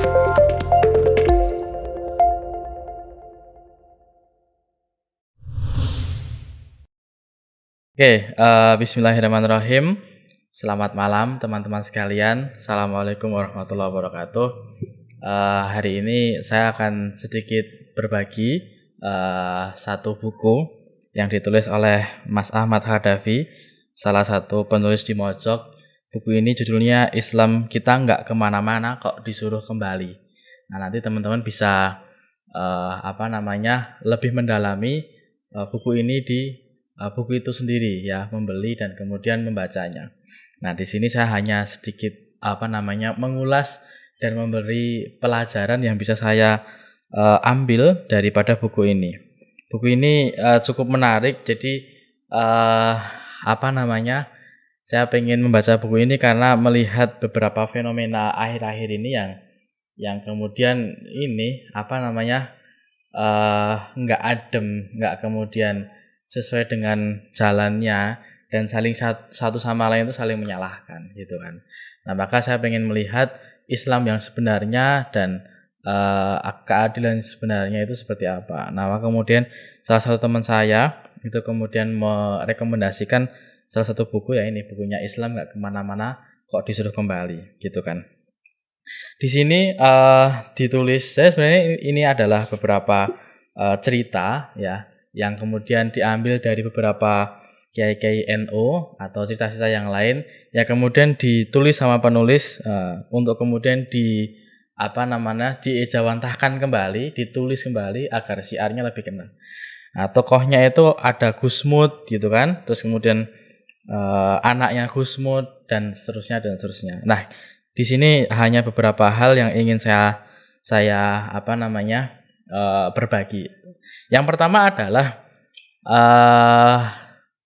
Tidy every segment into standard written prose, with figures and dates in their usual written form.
Oke, bismillahirrahmanirrahim. Selamat malam teman-teman sekalian. Assalamualaikum warahmatullahi wabarakatuh. Hari ini saya akan sedikit berbagi satu buku yang ditulis oleh Mas Ahmad Hadafi, salah satu penulis di Mojok. Buku ini judulnya Islam Kita Nggak Kemana-Mana Kok Disuruh Kembali. Nah, nanti teman-teman bisa lebih mendalami buku ini di buku itu sendiri ya, membeli dan kemudian membacanya. Nah, di sini saya hanya sedikit mengulas dan memberi pelajaran yang bisa saya ambil daripada buku ini. Buku ini cukup menarik, jadi saya pengen membaca buku ini karena melihat beberapa fenomena akhir-akhir ini yang kemudian ini nggak adem, nggak kemudian sesuai dengan jalannya dan saling satu sama lain itu saling menyalahkan gitu kan. Nah, maka saya pengen melihat Islam yang sebenarnya dan keadilan sebenarnya itu seperti apa. Nah, maka kemudian salah satu teman saya itu kemudian merekomendasikan salah satu buku, ya ini bukunya Islam Nggak Kemana-Mana Kok Disuruh Kembali gitu kan. Di sini ditulis, saya sebenarnya ini adalah beberapa cerita ya yang kemudian diambil dari beberapa kiai-kiai NU atau cerita-cerita yang lain yang kemudian ditulis sama penulis untuk kemudian diejawantahkan kembali, ditulis kembali agar syiarnya lebih kena. Nah, tokohnya itu ada Gusmud gitu kan, terus kemudian anaknya Gusmud dan seterusnya dan seterusnya. Nah, di sini hanya beberapa hal yang ingin saya berbagi. Yang pertama adalah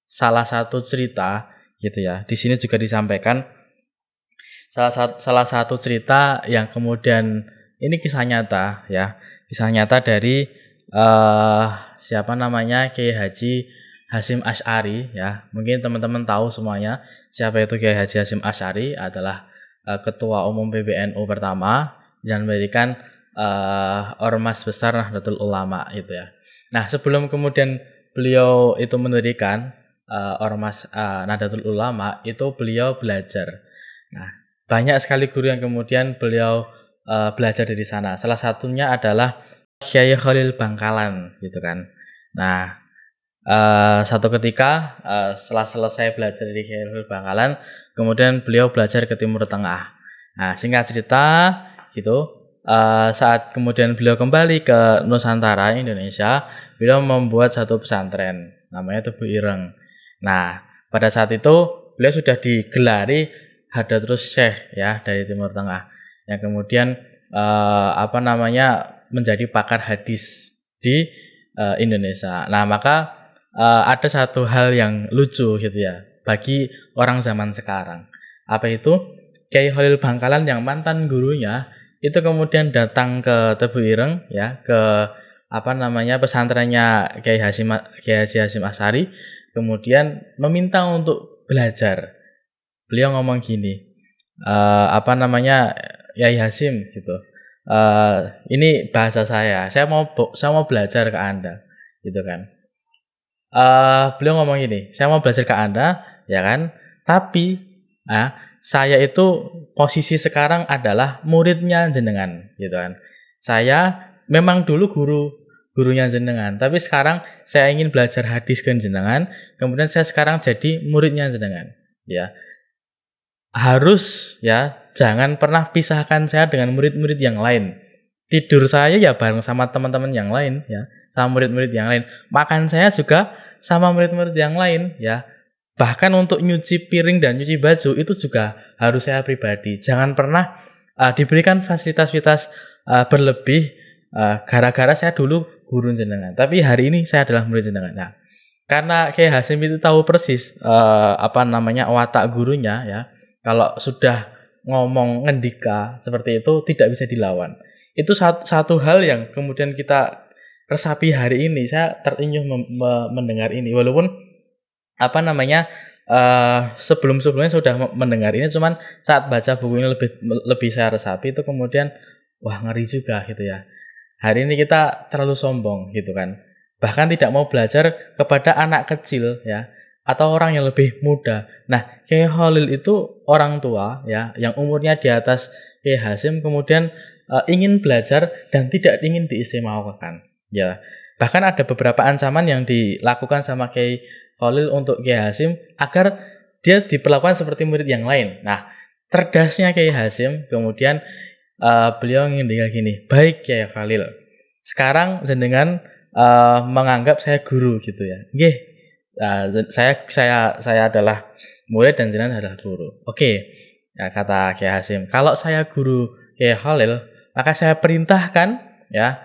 salah satu cerita gitu ya. Di sini juga disampaikan salah satu cerita yang kemudian ini kisah nyata ya. Kisah nyata dari Kiai Haji Hasyim Asy'ari ya. Mungkin teman-teman tahu semuanya siapa itu Kiai Haji Hasyim Asy'ari, adalah Ketua Umum PBNU pertama yang mendirikan Ormas Besar Nahdlatul Ulama itu ya. Nah, sebelum kemudian beliau itu mendirikan Ormas Nahdlatul Ulama, itu beliau belajar. Nah, banyak sekali guru yang kemudian beliau belajar dari sana. Salah satunya adalah Kyai Khalil Bangkalan gitu kan. Nah, satu ketika setelah selesai belajar dari Kyai Khalil Bangkalan, kemudian beliau belajar ke Timur Tengah. Nah, singkat cerita gitu, saat kemudian beliau kembali ke Nusantara Indonesia, beliau membuat satu pesantren namanya Tebu Ireng. Nah, pada saat itu beliau sudah digelari Hadratus Syekh ya dari Timur Tengah, yang kemudian menjadi pakar hadis di Indonesia. Nah, maka ada satu hal yang lucu gitu ya bagi orang zaman sekarang. Apa itu? Kyai Khalil Bangkalan yang mantan gurunya itu kemudian datang ke Tebu Ireng ya, ke pesantrennya Kiai Haji Hasyim Asy'ari, kemudian meminta untuk belajar. Beliau ngomong gini, Kiai Hasyim gitu, ini bahasa saya mau belajar ke Anda gitu kan. Beliau ngomong gini, saya mau belajar ke Anda ya kan, tapi saya itu posisi sekarang adalah muridnya jenengan gitu kan. Saya memang dulu gurunya jenengan, tapi sekarang saya ingin belajar hadis ke jenengan, kemudian saya sekarang jadi muridnya jenengan ya. Harus ya, jangan pernah pisahkan saya dengan murid-murid yang lain. Tidur saya ya bareng sama teman-teman yang lain ya, sama murid-murid yang lain. Makan saya juga sama murid-murid yang lain ya. Bahkan untuk nyuci piring dan nyuci baju itu juga harus saya pribadi. Jangan pernah diberikan fasilitas-fasilitas berlebih gara-gara saya dulu guru jenengan, tapi hari ini saya adalah murid jenengan. Nah, karena Kiai Hasyim itu tahu persis watak gurunya ya. Kalau sudah ngomong ngendika seperti itu tidak bisa dilawan. Itu satu hal yang kemudian kita resapi hari ini. Saya terenyuh mendengar ini, walaupun sebelum-sebelumnya sudah mendengar ini, cuman saat baca buku ini lebih saya resapi itu, kemudian wah ngeri juga gitu ya. Hari ini kita terlalu sombong gitu kan. Bahkan tidak mau belajar kepada anak kecil ya atau orang yang lebih muda. Nah, Kiai Khalil itu orang tua ya yang umurnya di atas Kiai Hasyim kemudian ingin belajar dan tidak ingin diistimewakan. Ya, bahkan ada beberapa ancaman yang dilakukan sama Kiai Khalil untuk Kiai Hasyim agar dia diperlakukan seperti murid yang lain. Nah, cerdasnya Kiai Hasyim kemudian beliau ngendikan gini, "Baik Kiai Khalil, sekarang jenengan menganggap saya guru gitu ya. Nggih, saya adalah murid dan jenengan adalah guru. Oke, ya kata Kiai Hasyim, kalau saya guru Kiai Khalil, maka saya perintahkan ya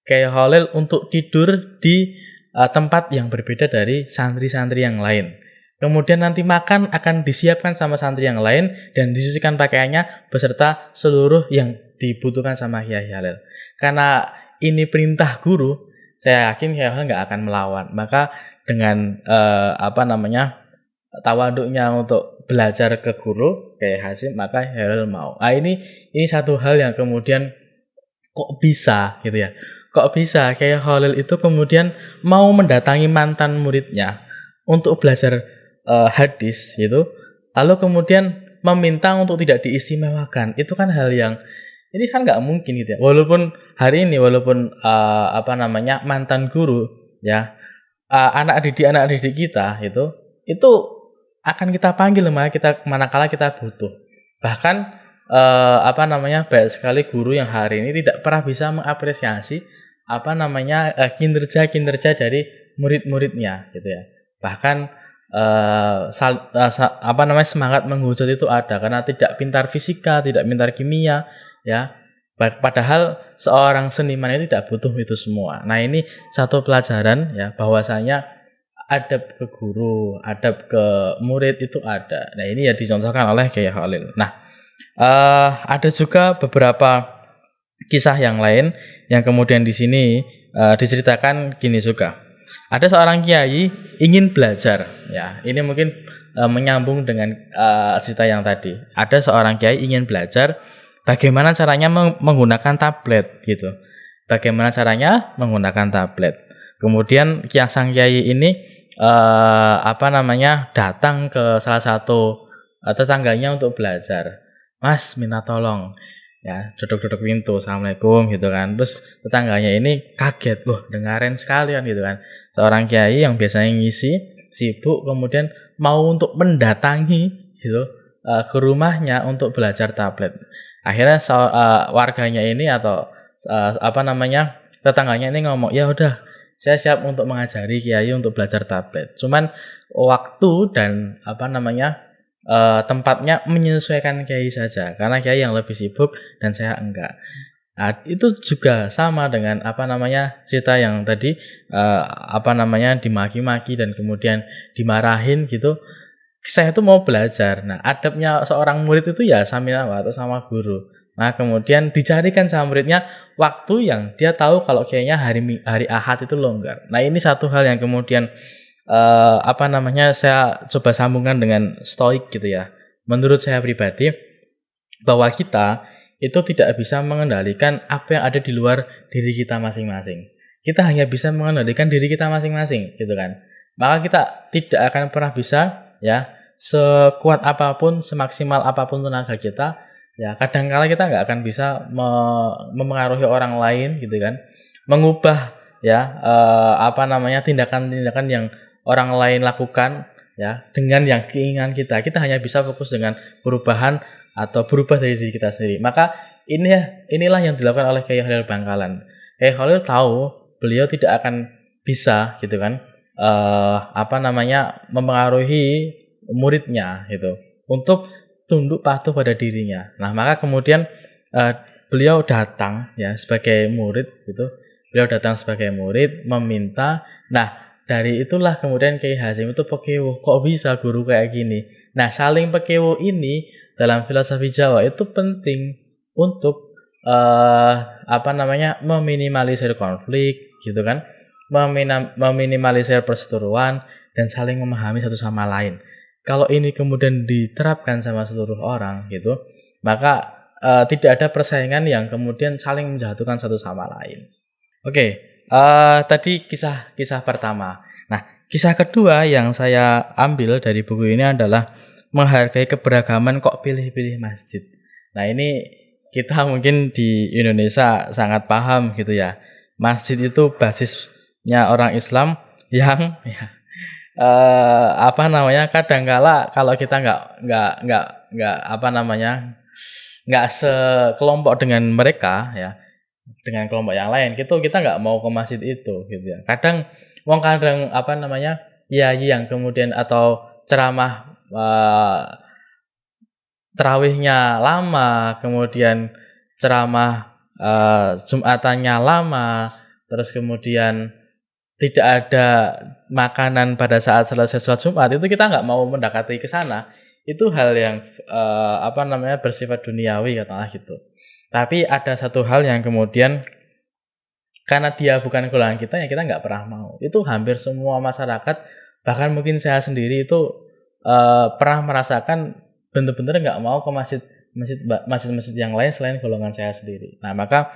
Kiai Khalil untuk tidur di tempat yang berbeda dari santri-santri yang lain. Kemudian nanti makan akan disiapkan sama santri yang lain dan disucikan pakaiannya beserta seluruh yang dibutuhkan sama Kiai Khalil. Karena ini perintah guru, saya yakin Kiai Khalil nggak akan melawan. Maka dengan tawaduknya untuk belajar ke guru Kiai Hasyim, maka Kiai Khalil mau. Ini satu hal yang kemudian kok bisa gitu ya. Kok bisa Kiai Khalil itu kemudian mau mendatangi mantan muridnya untuk belajar hadis gitu, lalu kemudian meminta untuk tidak diistimewakan. Itu kan hal yang ini kan nggak mungkin gitu ya. Walaupun hari ini mantan guru ya, anak didik kita itu akan kita panggil manakala kita butuh. Bahkan banyak sekali guru yang hari ini tidak pernah bisa mengapresiasi kinerja dari murid-muridnya gitu ya. Bahkan semangat menghujat itu ada karena tidak pintar fisika, tidak pintar kimia ya. Padahal seorang seniman itu tidak butuh itu semua. Nah, ini satu pelajaran ya bahwasanya adab ke guru, adab ke murid itu ada. Nah, ini ya dicontohkan oleh Kiai Khalil. Nah, ada juga beberapa kisah yang lain yang kemudian di sini diceritakan gini juga. Ada seorang kiai ingin belajar, ya. Ini mungkin menyambung dengan cerita yang tadi. Ada seorang kiai ingin belajar bagaimana caranya menggunakan tablet, gitu. Bagaimana caranya menggunakan tablet. Kemudian sang kiai ini datang ke salah satu tetangganya untuk belajar. Mas, minta tolong. Ya, duduk-duduk pintu, assalamualaikum gitu kan. Terus tetangganya ini kaget, wah dengarin sekalian gitu kan. Seorang kiai yang biasanya ngisi sibuk kemudian mau untuk mendatangi gitu ke rumahnya untuk belajar tablet. Akhirnya warganya ini atau tetangganya ini ngomong, ya udah saya siap untuk mengajari kiai untuk belajar tablet. Cuman waktu dan tempatnya menyesuaikan kiai saja karena kiai yang lebih sibuk dan saya enggak. Nah, itu juga sama dengan cerita yang tadi dimaki-maki dan kemudian dimarahin gitu. Saya itu mau belajar. Nah, adabnya seorang murid itu ya saminawa atau sama guru. Nah, kemudian dicarikan sama muridnya waktu yang dia tahu kalau kiainya hari Ahad itu longgar. Nah, ini satu hal yang kemudian saya coba sambungkan dengan stoik gitu ya. Menurut saya pribadi bahwa kita itu tidak bisa mengendalikan apa yang ada di luar diri kita masing-masing. Kita hanya bisa mengendalikan diri kita masing-masing gitu kan. Maka kita tidak akan pernah bisa ya sekuat apapun, semaksimal apapun tenaga kita ya kadang-kala kita nggak akan bisa memengaruhi orang lain gitu kan. Mengubah ya tindakan-tindakan yang orang lain lakukan ya dengan yang keinginan kita hanya bisa fokus dengan perubahan atau berubah dari diri kita sendiri. Maka inilah yang dilakukan oleh Kiai Khalil Bangkalan. Kiai Khalil tahu beliau tidak akan bisa gitu kan memengaruhi muridnya gitu untuk tunduk patuh pada dirinya. Nah, maka kemudian beliau datang ya sebagai murid gitu. Beliau datang sebagai murid meminta. Nah, dari itulah kemudian Kiai Hasyim itu pekewo, kok bisa guru kayak gini. Nah, saling pekewo ini dalam filosofi Jawa itu penting untuk meminimalisir konflik gitu kan, meminimalisir perseteruan dan saling memahami satu sama lain. Kalau ini kemudian diterapkan sama seluruh orang gitu, maka tidak ada persaingan yang kemudian saling menjatuhkan satu sama lain. Oke, tadi kisah pertama. Nah, kisah kedua yang saya ambil dari buku ini adalah menghargai keberagaman kok pilih-pilih masjid. Nah, ini kita mungkin di Indonesia sangat paham gitu ya. Masjid itu basisnya orang Islam yang ya, kadangkala kalau kita nggak sekelompok dengan mereka ya, dengan kelompok yang lain gitu, kita nggak mau ke masjid itu gitu ya. Kadang kiai yang kemudian atau ceramah tarawihnya lama, kemudian ceramah Jumatannya lama, terus kemudian tidak ada makanan pada saat selesai sholat Jumat, itu kita nggak mau mendekati ke sana. Itu hal yang bersifat duniawi katakanlah gitu. Tapi ada satu hal yang kemudian karena dia bukan golongan kita, ya kita nggak pernah mau. Itu hampir semua masyarakat, bahkan mungkin saya sendiri itu pernah merasakan benar-benar nggak mau ke masjid-masjid yang lain selain golongan saya sendiri. Nah, maka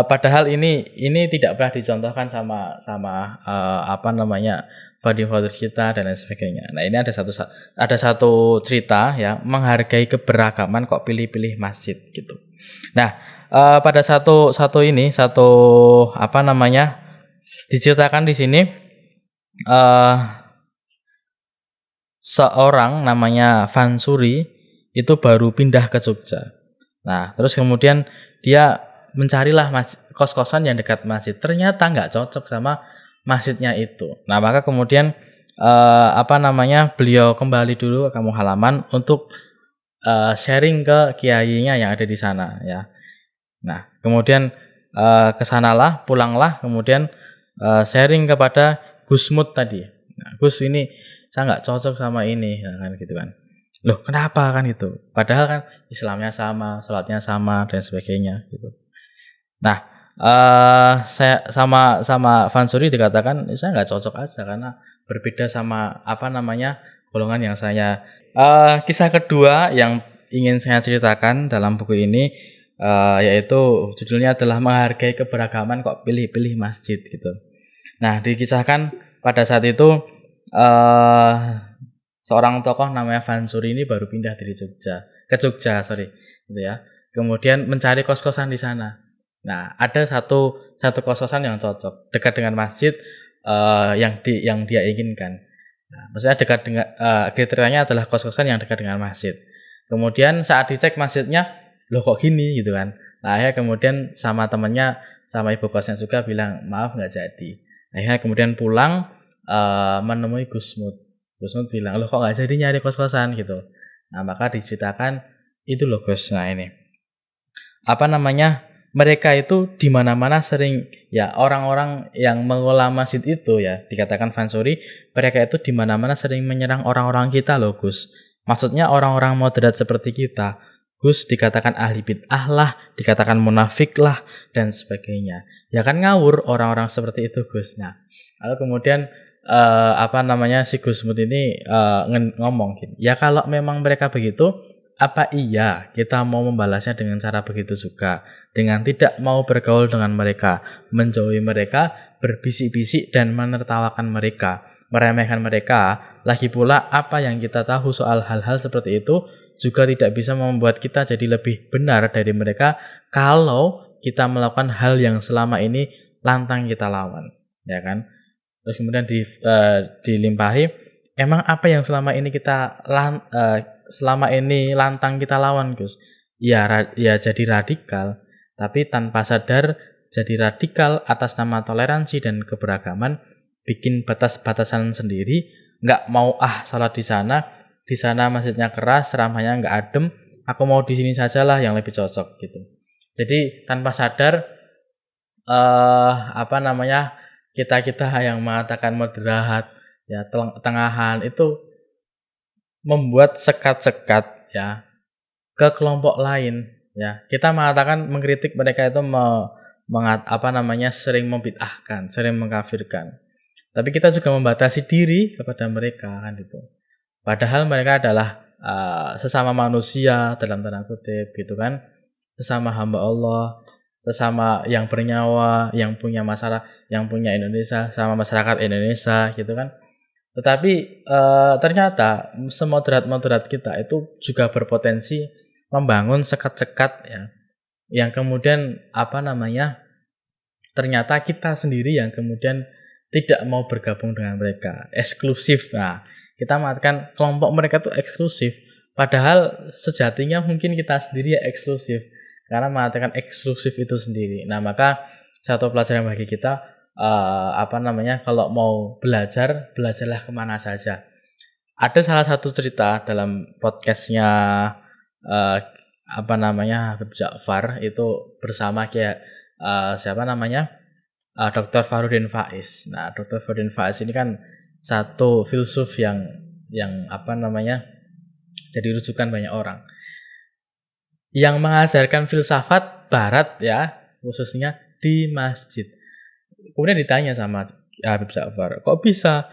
padahal ini tidak pernah dicontohkan sama founding kita dan lain sebagainya. Nah, ini ada satu cerita ya, menghargai keberagaman kok pilih-pilih masjid gitu. Nah, pada diceritakan di sini seorang namanya Fansuri itu baru pindah ke Jogja. Nah, terus kemudian dia mencarilah kos-kosan yang dekat masjid. Ternyata nggak cocok sama masjidnya itu. Nah, maka kemudian beliau kembali dulu ke kampung halaman untuk sharing ke kiainya yang ada di sana ya. Nah, kemudian pulanglah, kemudian sharing kepada Gusmud tadi. Nah, Gus, ini saya nggak cocok sama ini, ya kan gitu kan. Loh, kenapa kan gitu? Padahal kan Islamnya sama, sholatnya sama dan sebagainya gitu. Nah, saya sama Fansuri dikatakan saya nggak cocok aja karena berbeda sama golongan yang saya. Kisah kedua yang ingin saya ceritakan dalam buku ini yaitu judulnya adalah menghargai keberagaman kok pilih-pilih masjid gitu. Nah, dikisahkan pada saat itu seorang tokoh namanya Fansuri ini baru pindah dari ke Jogja gitu ya. Kemudian mencari kos-kosan di sana. Nah, ada satu kos-kosan yang cocok dekat dengan masjid yang dia inginkan. Nah, maksudnya dekat dengan kriterianya adalah kos-kosan yang dekat dengan masjid. Kemudian saat dicek masjidnya, loh kok gini gitu kan. Nah, akhirnya kemudian sama temannya, sama ibu kosnya juga bilang maaf nggak jadi. Akhirnya kemudian pulang menemui Gusmud. Gusmud bilang, loh kok nggak jadi nyari kos-kosan gitu. Nah, maka diceritakan itu loh Gus. Nah, ini mereka itu di mana-mana sering ya, orang-orang yang mengelola masjid itu ya, dikatakan Fansuri, mereka itu di mana-mana sering menyerang orang-orang kita loh Gus. Maksudnya orang-orang moderat seperti kita. Gus dikatakan ahli bid'ah lah, dikatakan munafik lah dan sebagainya. Ya kan ngawur orang-orang seperti itu Gus. Nah, lalu kemudian si Gusmud ini ngomong gini, ya kalau memang mereka begitu, apa iya kita mau membalasnya dengan cara begitu juga, dengan tidak mau bergaul dengan mereka, menjauhi mereka, berbisik-bisik dan menertawakan mereka, meremehkan mereka. Lagi pula apa yang kita tahu soal hal-hal seperti itu juga tidak bisa membuat kita jadi lebih benar dari mereka kalau kita melakukan hal yang selama ini lantang kita lawan, ya kan? Terus kemudian dilimpahi, emang apa yang selama ini lantang kita lawan Gus? Ya jadi radikal, tapi tanpa sadar jadi radikal atas nama toleransi dan keberagaman, bikin batas-batasan sendiri, nggak mau salat di sana masjidnya keras, ceramahnya nggak adem, aku mau di sini sajalah yang lebih cocok gitu. Jadi tanpa sadar kita yang mengatakan moderat ya, tengahan itu membuat sekat-sekat ya ke kelompok lain ya. Kita mengatakan mengkritik mereka itu sering membid'ahkan, sering mengkafirkan. Tapi kita juga membatasi diri kepada mereka kan itu. Padahal mereka adalah sesama manusia dalam tanda kutip gitu kan, sesama hamba Allah, sesama yang bernyawa, yang punya masalah, yang punya Indonesia, sama masyarakat Indonesia gitu kan. Tetapi, ternyata semoderat-moderat kita itu juga berpotensi membangun sekat-sekat ya, yang kemudian ternyata kita sendiri yang kemudian tidak mau bergabung dengan mereka, eksklusif. Nah, kita mengatakan kelompok mereka itu eksklusif, padahal sejatinya mungkin kita sendiri ya eksklusif, karena mengatakan eksklusif itu sendiri. Nah, maka satu pelajaran bagi kita, kalau mau belajar, belajarlah kemana saja. Ada salah satu cerita dalam podcastnya Habib Ja'far itu bersama kayak Dr. Farudin Faiz. Nah, Dr. Farudin Faiz ini kan satu filsuf yang jadi rujukan banyak orang. Yang mengajarkan filsafat barat ya, khususnya di masjid. Kemudian ditanya sama Habib Ja'far, kok bisa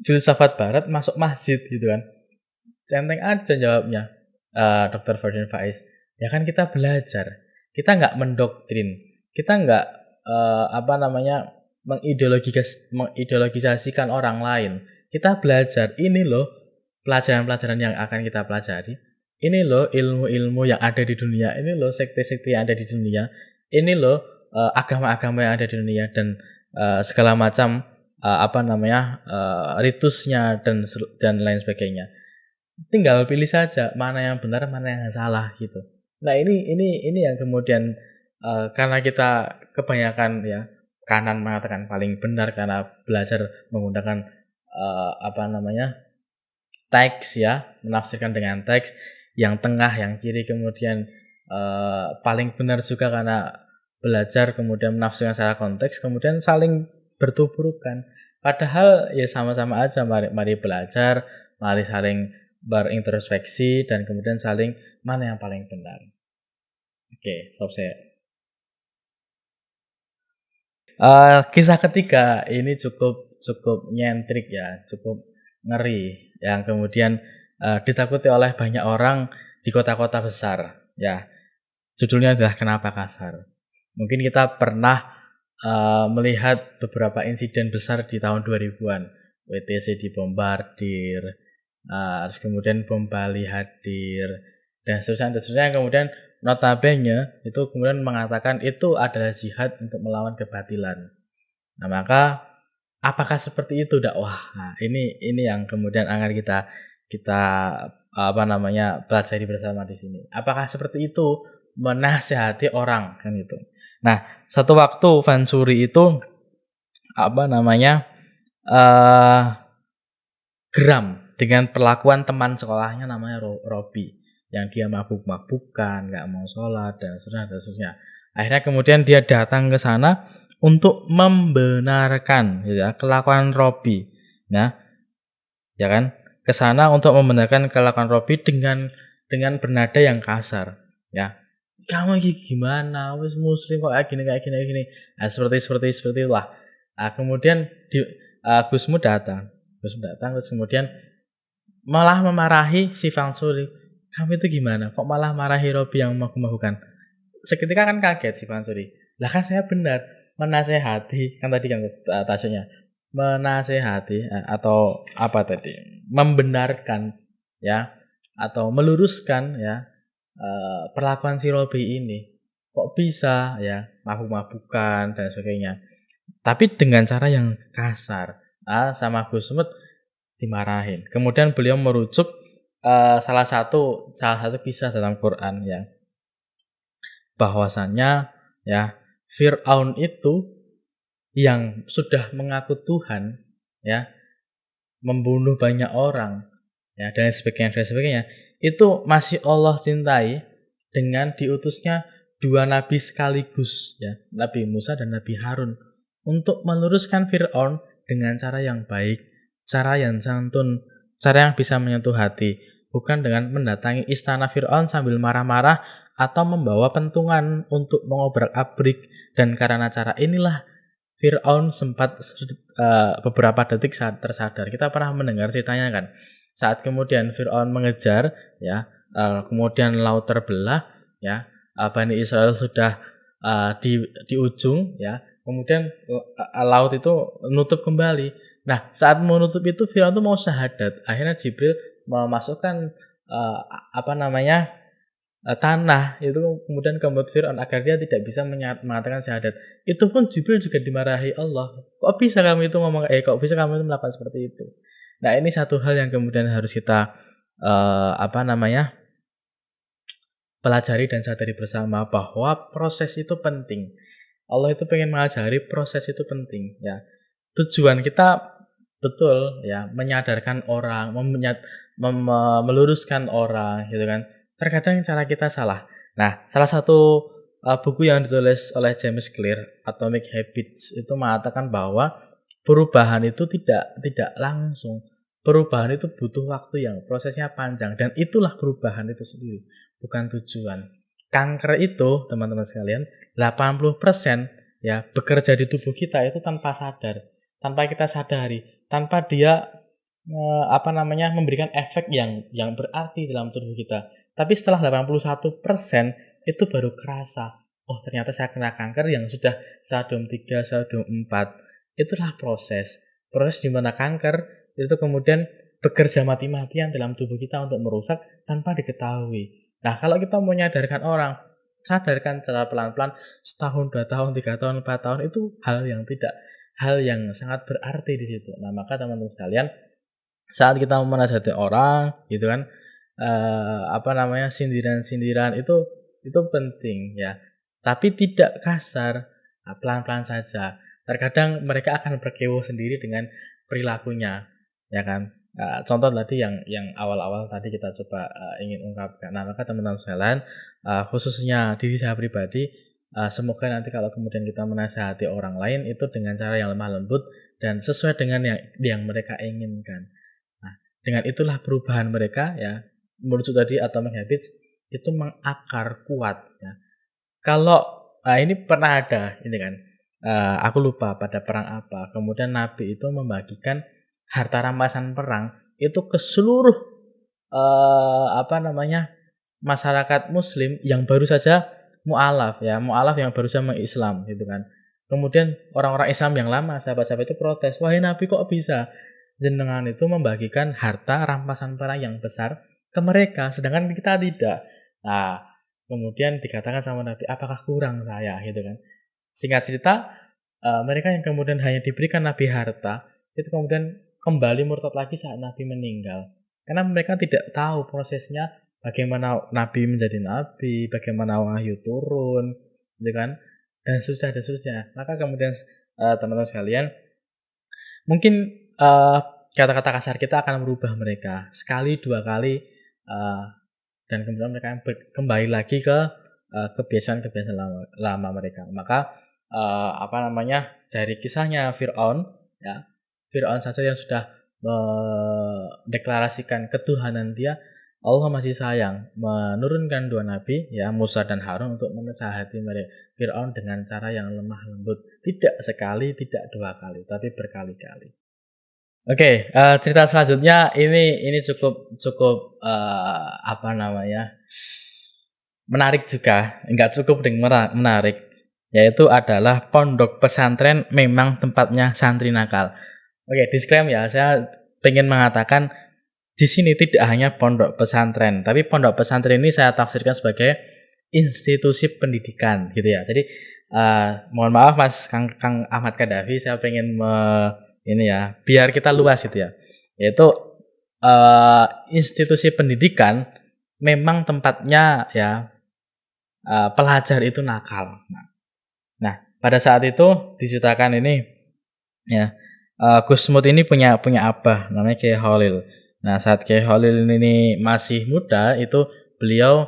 filsafat barat masuk masjid gitu kan? Centeng aja jawabnya Dr. Farudin Faiz. Ya kan kita belajar, kita nggak mendoktrin, kita nggak mengideologisasikan orang lain. Kita belajar, ini loh pelajaran-pelajaran yang akan kita pelajari. Ini loh ilmu-ilmu yang ada di dunia, ini loh sekte-sekte yang ada di dunia, ini loh agama-agama yang ada di dunia, dan segala macam ritusnya dan lain sebagainya. Tinggal pilih saja mana yang benar, mana yang salah gitu. Nah, ini yang kemudian karena kita kebanyakan ya kanan mengatakan paling benar karena belajar menggunakan teks ya, menafsirkan dengan teks, yang tengah, yang kiri kemudian paling benar juga karena belajar kemudian menafsirkan secara konteks, kemudian saling bertuburukan. Padahal ya sama-sama aja, mari belajar, mari saling berintrospeksi dan kemudian saling mana yang paling benar. Oke, selesai. Kisah ketiga ini cukup nyentrik ya, cukup ngeri, yang kemudian ditakuti oleh banyak orang di kota-kota besar ya. Judulnya adalah Kenapa Kasar. Mungkin kita pernah melihat beberapa insiden besar di tahun 2000-an. WTC dibombardir, terus kemudian bom Bali hadir, dan seterusnya yang kemudian notabene itu kemudian mengatakan itu adalah jihad untuk melawan kebatilan. Nah, maka apakah seperti itu dakwah? Nah, ini yang kemudian akan kita pelajari bersama di sini. Apakah seperti itu menasihati orang kan itu. Nah, satu waktu Fansuri itu geram dengan perlakuan teman sekolahnya namanya Robi, yang dia mabuk-mabukan, nggak mau sholat dan seterusnya. Akhirnya kemudian dia datang ke sana untuk membenarkan ya kelakuan Robi, ya kan, ke sana untuk membenarkan kelakuan Robi dengan bernada yang kasar, ya. Kamu gimana? Wis muslim kok kayak gini. Nah, seperti itulah. Nah, kemudian Gusmu datang terus kemudian malah memarahi si Fansuri. Kamu itu gimana? Kok malah marahi Robi yang mabuk-mabukan? Seketika kan kaget si Fansuri. Lah kan saya benar menasehati, kan tadi kan tasnya menasehati atau apa tadi? Membenarkan ya atau meluruskan ya perlakuan si Robi ini. Kok bisa ya mabuk-mabukan dan sebagainya. Tapi dengan cara yang kasar. Sama Gus Mut dimarahin. Kemudian beliau merujuk salah satu kisah dalam Quran ya, bahwasannya ya Fir'aun itu yang sudah mengaku Tuhan ya, membunuh banyak orang ya dan sebagainya, itu masih Allah cintai dengan diutusnya dua nabi sekaligus ya, Nabi Musa dan Nabi Harun, untuk meluruskan Fir'aun dengan cara yang baik, cara yang santun, cara yang bisa menyentuh hati, bukan dengan mendatangi istana Fir'aun sambil marah-marah atau membawa pentungan untuk mengobrak-abrik. Dan karena cara inilah Fir'aun sempat beberapa detik tersadar. Kita pernah mendengar ceritanya kan, saat kemudian Fir'aun mengejar ya, kemudian laut terbelah ya, Bani Israil sudah di ujung ya, kemudian laut itu nutup kembali. Nah, saat menutup itu Fir'aun itu mau syahadat. Akhirnya Jibril memasukkan apa namanya? Tanah itu kemudian ke mulut Fir'aun agar dia tidak bisa mengatakan syahadat. Itu pun Jibril juga dimarahi Allah. Kok bisa kamu itu kok bisa kamu itu melakukan seperti itu? Nah, ini satu hal yang kemudian harus kita apa namanya? Pelajari dan sadari bersama bahwa proses itu penting. Allah itu pengen mengajari proses itu penting ya. Tujuan kita betul ya, menyadarkan orang, meluruskan orang gitu kan. Terkadang cara kita salah. Nah, salah satu buku yang ditulis oleh James Clear, Atomic Habits, itu mengatakan bahwa perubahan itu tidak langsung. Perubahan itu butuh waktu yang prosesnya panjang dan itulah perubahan itu sendiri, bukan tujuan. Kanker itu, teman-teman sekalian, 80% ya bekerja di tubuh kita itu tanpa sadar, tanpa kita sadari, tanpa dia memberikan efek yang berarti dalam tubuh kita. Tapi setelah 81% itu baru kerasa, oh ternyata saya kena kanker yang sudah stadium 3, stadium 4. Itulah proses di mana kanker itu kemudian bekerja mati-matian dalam tubuh kita untuk merusak tanpa diketahui. Nah, kalau kita mau menyadarkan orang, sadarkan secara pelan-pelan, setahun, 2 tahun, 3 tahun, 4 tahun, itu hal yang sangat berarti di situ. Nah, maka teman-teman sekalian, saat kita menasihati orang gitu kan, sindiran-sindiran itu penting ya. Tapi tidak kasar, pelan-pelan saja. Terkadang mereka akan berkewo sendiri dengan perilakunya, ya kan. Contoh tadi yang awal-awal tadi kita coba ingin ungkapkan. Nah, maka teman-teman sekalian, khususnya diri saya pribadi, semoga nanti kalau kemudian kita menasihati orang lain itu dengan cara yang lemah lembut dan sesuai dengan yang mereka inginkan. Nah, dengan itulah perubahan mereka ya, menuju tadi Atomic Habits itu mengakar kuat ya. Kalau ini pernah ada ini kan, aku lupa pada perang apa, kemudian Nabi itu membagikan harta rampasan perang itu ke seluruh masyarakat muslim yang baru saja mu'alaf yang baru saja mengislam gitu kan. Kemudian orang-orang Islam yang lama, sahabat-sahabat itu protes, wahai Nabi kok bisa jenengan itu membagikan harta rampasan perang yang besar ke mereka sedangkan kita tidak. Nah, kemudian dikatakan sama Nabi, apakah kurang saya gitu kan. Singkat cerita, mereka yang kemudian hanya diberikan Nabi harta itu kemudian kembali murtad lagi saat Nabi meninggal. Karena mereka tidak tahu prosesnya bagaimana Nabi menjadi Nabi, bagaimana wahyu turun, gitu kan, dan seterusnya. Maka kemudian teman-teman sekalian, mungkin kata-kata kasar kita akan merubah mereka sekali, 2 kali, dan kemudian mereka kembali lagi ke kebiasaan-kebiasaan lama mereka. Maka dari kisahnya Fir'aun ya, Fir'aun saja yang sudah mendeklarasikan ketuhanan dia, Allah masih sayang menurunkan 2 nabi ya, Musa dan Harun untuk menasihati Fir'aun dengan cara yang lemah lembut, tidak sekali, tidak 2 kali, tapi berkali-kali. Oke, cerita selanjutnya ini cukup menarik juga, enggak cukup dengan menarik, yaitu adalah pondok pesantren memang tempatnya santri nakal. Oke, disclaimer ya, saya ingin mengatakan di sini tidak hanya pondok pesantren, tapi pondok pesantren ini saya tafsirkan sebagai institusi pendidikan gitu ya. Jadi mohon maaf Mas Kang Ahmad Kadafi, saya pengen biar kita luas gitu ya. Yaitu institusi pendidikan memang tempatnya ya pelajar itu nakal. Nah, pada saat itu diceritakan ini ya, Gus Mut ini punya abah namanya Kiai Khalil. Nah, saat Kiai Khalil ini masih muda itu beliau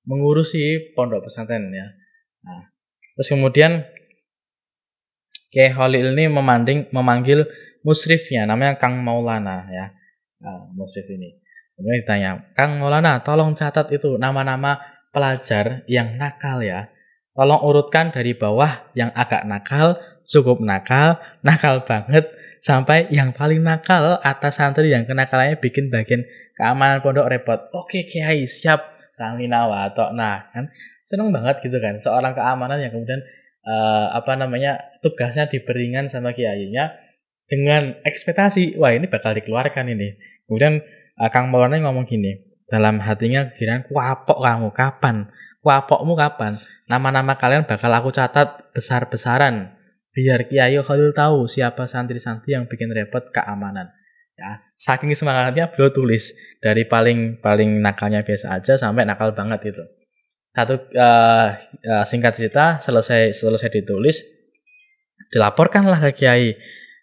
mengurusi pondok pesantren ya. Nah, terus kemudian Kiai Khalil ini memanggil musrifnya namanya Kang Maulana ya. Nah, musrif ini. Kemudian ditanya, "Kang Maulana, tolong catat itu nama-nama pelajar yang nakal ya. Tolong urutkan dari bawah yang agak nakal, cukup nakal, nakal banget, Sampai yang paling nakal atas santri yang kenakalannya bikin bagian keamanan pondok repot. Oke Kiai, siap. Samina wa atokna kan. Seneng banget gitu kan. Seorang keamanan yang kemudian tugasnya diberikan sama kiainya dengan ekspektasi, wah ini bakal dikeluarkan ini. Kemudian Kang Maulana ngomong gini, dalam hatinya kira kuapok kamu kapan? Kuapokmu kapan? Nama-nama kalian bakal aku catat besar-besaran. Biar Kiai Khalil tahu siapa santri-santri yang bikin repot keamanan. Ya, saking semangatnya beliau tulis dari paling nakalnya biasa aja sampai nakal banget itu. Singkat cerita selesai ditulis, dilaporkanlah ke Kiai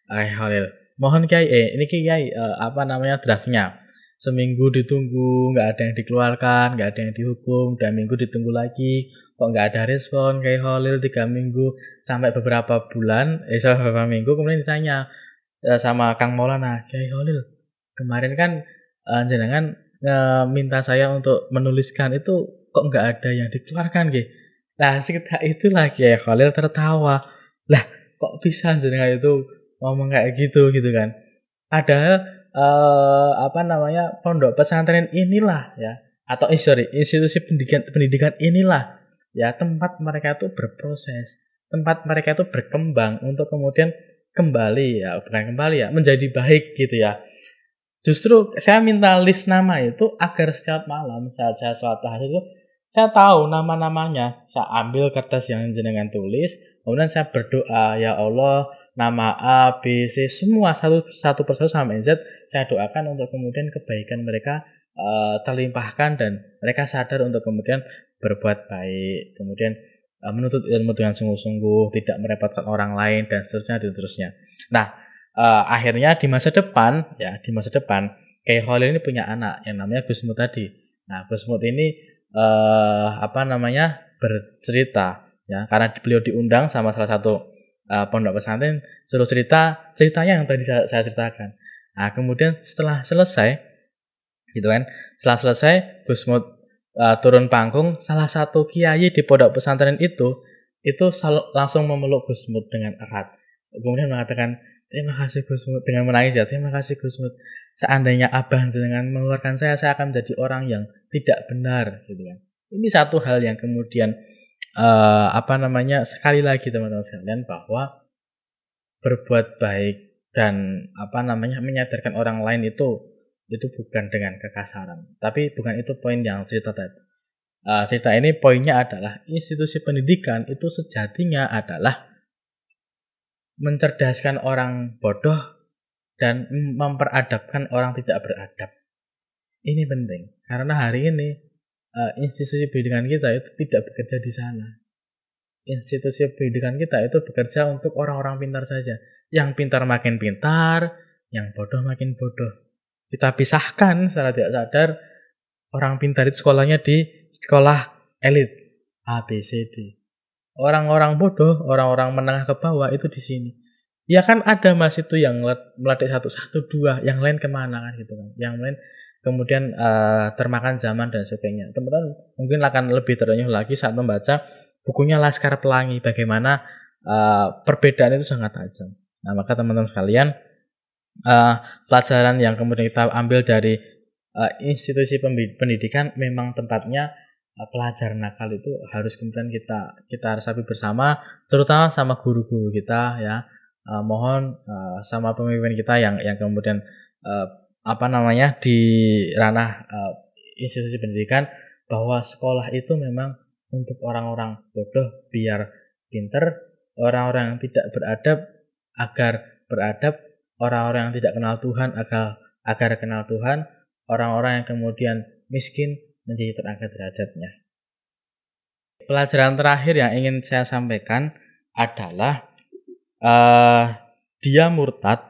Khalil. Mohon Kiai, ini Kiai draftnya. Seminggu ditunggu, nggak ada yang dikeluarkan, nggak ada yang dihukum, 2 minggu ditunggu lagi, kok nggak ada respon Kiai Khalil 3 minggu, sampai beberapa minggu, kemudian ditanya sama Kang Maulana, Kiai Khalil, kemarin kan jenengan minta saya untuk menuliskan itu, kok nggak ada yang dikeluarkan, Ki? Nah, cerita itulah Kiai Khalil tertawa. Lah, kok bisa jenengan itu ngomong kayak gitu kan? Padahal pondok pesantren inilah ya, atau institusi pendidikan inilah ya tempat mereka itu berproses, tempat mereka itu berkembang untuk kemudian menjadi baik gitu ya. Justru saya minta list nama itu agar setiap malam saat saya sholat tahajud itu saya tahu nama-namanya. Saya ambil kertas yang jenengan tulis, kemudian saya berdoa, ya Allah, nama A, B, C, semua satu persatu sampai Z, saya doakan untuk kemudian kebaikan mereka terlimpahkan dan mereka sadar untuk kemudian berbuat baik, kemudian menuntut ilmu dengan sungguh-sungguh, tidak merepotkan orang lain dan seterusnya. Nah, akhirnya di masa depan Kiai Khalil ini punya anak yang namanya Gusmud tadi. Nah, Gusmud ini bercerita ya, karena beliau diundang sama salah satu pondok pesantren, suruh ceritanya yang tadi saya ceritakan. Nah, kemudian setelah selesai gitu kan, Gusmud turun panggung, salah satu kiai di pondok pesantren itu langsung memeluk Gusmud dengan erat. Kemudian mengatakan, terima kasih Gusmud, dengan menangis ya, terima kasih Gusmud. Seandainya abah dengan mengeluarkan saya akan menjadi orang yang tidak benar gitu kan. Ini satu hal yang kemudian sekali lagi teman-teman sekalian bahwa berbuat baik dan menyadarkan orang lain itu bukan dengan kekasaran. Tapi bukan itu poin yang cerita tadi. Cerita ini poinnya adalah institusi pendidikan itu sejatinya adalah mencerdaskan orang bodoh dan memperadabkan orang tidak beradab. Ini penting karena hari ini institusi pendidikan kita itu tidak bekerja di sana. Institusi pendidikan kita itu bekerja untuk orang-orang pintar saja. Yang pintar makin pintar, yang bodoh makin bodoh. Kita pisahkan secara tidak sadar, orang pintar itu sekolahnya di sekolah elit A, B, C, D. Orang-orang bodoh, orang-orang menengah ke bawah itu di sini. Ya kan ada mas itu yang melatih 1, 2, yang lain kemana kan gitu kan. Yang lain kemudian termakan zaman dan sebagainya. Teman-teman mungkin akan lebih terenyuh lagi saat membaca bukunya Laskar Pelangi, bagaimana perbedaan itu sangat tajam. Nah, maka teman-teman sekalian, pelajaran yang kemudian kita ambil dari institusi pendidikan memang tempatnya pelajaran nakal itu harus kemudian kita resapi bersama, terutama sama guru-guru kita ya. Mohon sama pemimpin kita yang kemudian di ranah institusi pendidikan, bahwa sekolah itu memang untuk orang-orang bodoh biar pinter, orang-orang yang tidak beradab agar beradab, orang-orang yang tidak kenal Tuhan agar kenal Tuhan, orang-orang yang kemudian miskin menjadi terangkat derajatnya. Pelajaran terakhir yang ingin saya sampaikan adalah dia murtad,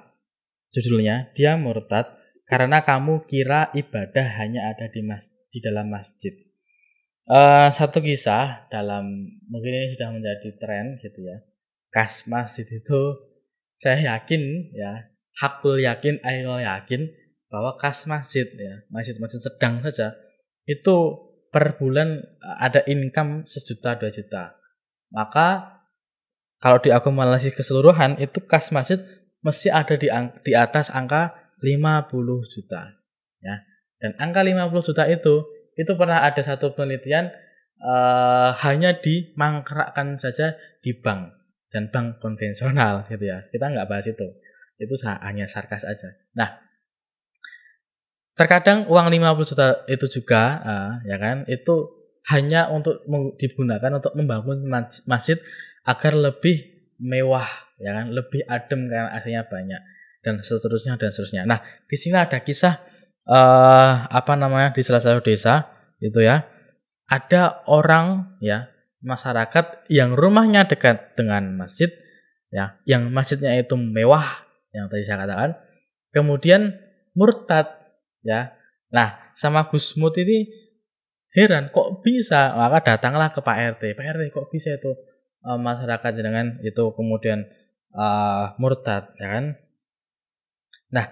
judulnya dia murtad karena kamu kira ibadah hanya ada di dalam masjid. Satu kisah mungkin ini sudah menjadi tren gitu ya. Kas masjid itu saya yakin ya, hakul yakin, ainul yakin bahwa kas masjid ya, masjid-masjid sedang saja itu per bulan ada income 1 juta 2 juta. Maka kalau diakumulasi keseluruhan itu kas masjid mesti ada di atas angka 50 juta ya. Dan angka 50 juta itu pernah ada satu penelitian hanya dimangkrakkan saja di bank dan bank konvensional gitu ya. Kita nggak bahas itu. Itu hanya sarkas aja. Nah, terkadang uang 50 juta itu juga ya kan, itu hanya untuk digunakan untuk membangun masjid agar lebih mewah ya kan, lebih adem karena AC-nya banyak dan seterusnya dan seterusnya. Nah, di sini ada kisah di salah satu desa itu ya, ada orang ya, masyarakat yang rumahnya dekat dengan masjid ya, yang masjidnya itu mewah yang tadi saya katakan, kemudian murtad ya. Nah, sama Gus Mut ini heran kok bisa, maka datanglah ke Pak RT. Pak RT kok bisa itu masyarakat dengan itu kemudian murtad ya kan. Nah,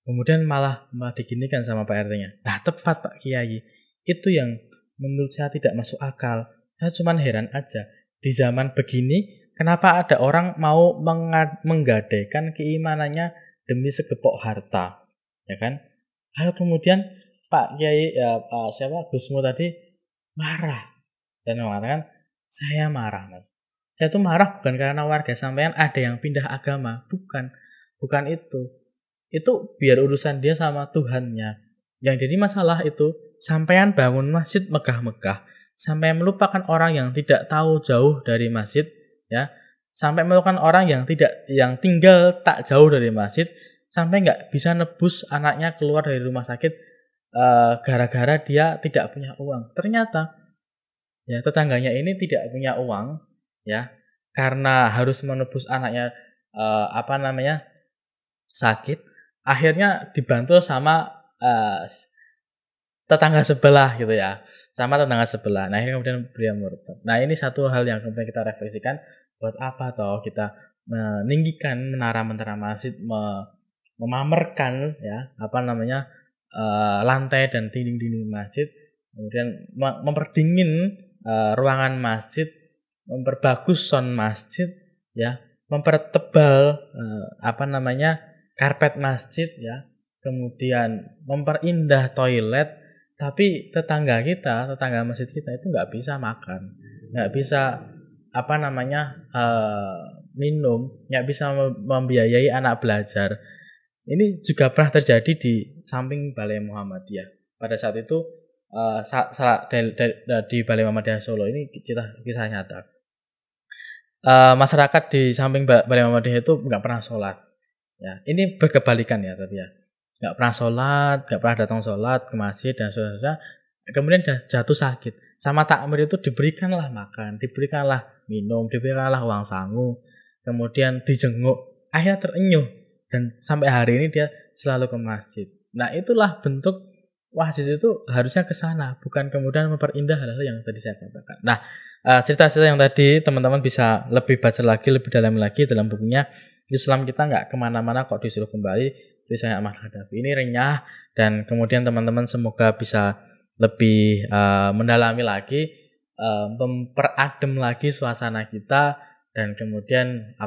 kemudian malah diginikan sama Pak RT-nya. Nah, tepat Pak Kiai. Itu yang menurut saya tidak masuk akal. Saya cuma heran aja. Di zaman begini, kenapa ada orang mau menggadaikan keimanannya demi segepok harta, ya kan? Lalu kemudian Pak Kiai Gusmu tadi marah dan mengatakan saya marah mas. Saya tuh marah bukan karena warga sampean ada yang pindah agama, bukan itu. Itu biar urusan dia sama Tuhannya. Yang jadi masalah itu sampean bangun masjid megah-megah, sampai melupakan orang yang tidak tahu jauh dari masjid, ya, sampai melupakan orang yang tinggal tak jauh dari masjid, sampai nggak bisa nebus anaknya keluar dari rumah sakit gara-gara dia tidak punya uang. Ternyata ya tetangganya ini tidak punya uang, ya, karena harus menebus anaknya sakit, akhirnya dibantu sama tetangga sebelah gitu ya, sama tetangga sebelah. Nah, akhirnya kemudian beliau murtad. Nah, ini satu hal yang kemudian kita refleksikan, buat apa toh kita meninggikan menara-menara masjid, memamerkan ya lantai dan dinding-dinding masjid, kemudian memperdingin ruangan masjid, memperbagus sound masjid ya, mempertebal karpet masjid ya, kemudian memperindah toilet, tapi tetangga masjid kita itu nggak bisa makan, nggak bisa minum, nggak bisa membiayai anak belajar. Ini juga pernah terjadi di samping Balai Muhammadiyah. Pada saat itu di Balai Muhammadiyah Solo ini kisah nyata. Masyarakat di samping Balai Muhammadiyah itu nggak pernah sholat. Ya, ini berkebalikan ya tadi ya. Nggak pernah sholat, nggak pernah datang sholat ke masjid dan seterusnya. Kemudian jatuh sakit. Sama takmir itu diberikanlah makan, diberikanlah minum, diberikanlah uang sangu. Kemudian dijenguk. Akhirnya terenyuh. Dan sampai hari ini dia selalu ke masjid. Nah, itulah bentuk masjid itu harusnya ke sana, bukan kemudian memperindah hal-hal yang tadi saya katakan. Nah, cerita-cerita yang tadi teman-teman bisa lebih baca lagi, lebih dalam lagi dalam bukunya Islam Kita Nggak Kemana-Mana Kok Disuruh Kembali, tulisannya Ahmad Hadafi. Ini renyah dan kemudian teman-teman semoga bisa lebih mendalami lagi, memperadem lagi suasana kita, dan kemudian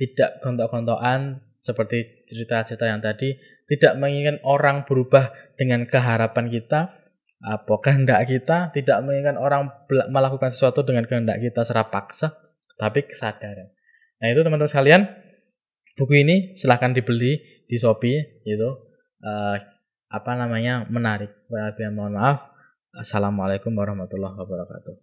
tidak gontok-gontokan seperti cerita-cerita yang tadi, tidak menginginkan orang berubah dengan keharapan kita, kehendak kita, tidak menginginkan orang melakukan sesuatu dengan kehendak kita secara paksa, tapi kesadaran. Nah, itu teman-teman sekalian, buku ini silahkan dibeli di Shopee gitu. Menarik. Mohon maaf. Assalamualaikum warahmatullahi wabarakatuh.